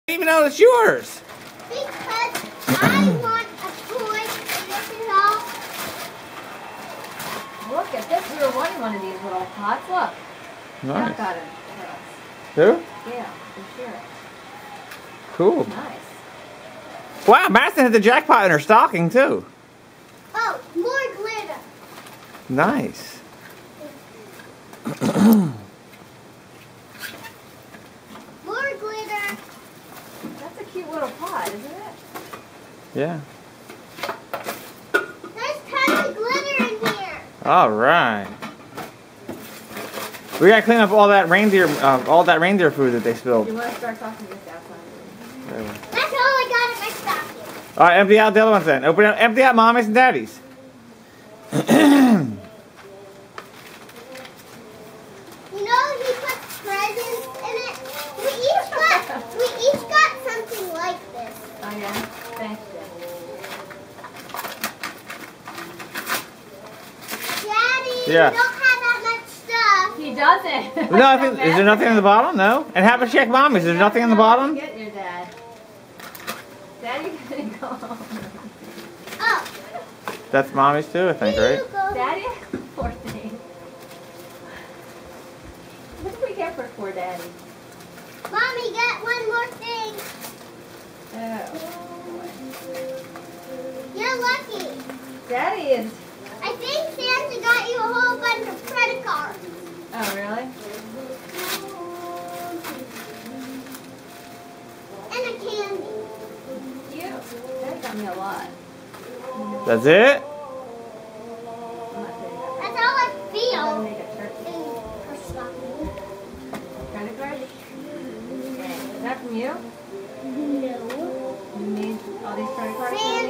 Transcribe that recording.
Even though it's yours. Because I want a toy, and this is all. Look at this. We were wanting one of these little pots. Look. Nice. Jack got it for us. Who? Yeah, for sure. Cool. Nice. Wow, Madison had the jackpot in her stocking too. Oh, more glitter. Nice. More glitter. That's a cute little pot, isn't it? Yeah. There's tons of glitter in here. All right. We gotta clean up all that reindeer food that they spilled. You want to start talking this outside? That's all I got in my stocking. All right, empty out the other ones then. Empty out mommy's and daddy's. You know he puts presents in it. We each got something like this. Oh yeah? Thanks, Jen. Daddy, Yeah. you don't have that much stuff. He doesn't. No, I think, is there nothing in the bottom? No. And have a check mommy's. Is there nothing in the bottom? Get your dad. Daddy gonna go home. Oh. That's mommy's too, I think, right? Daddy? Poor thing. What did we get for poor daddy? Mommy, get one more thing. Oh. You're lucky. Daddy is. I think Santa got you a whole bunch of credit cards. Oh, really? And a candy. Cute. Daddy got me a lot. That's it? I'm not saying that. That's all I I'm feel. gonna make a turkey. in her stocking. Credit card? Okay. Is that from you? No. You need all these credit cards? Santa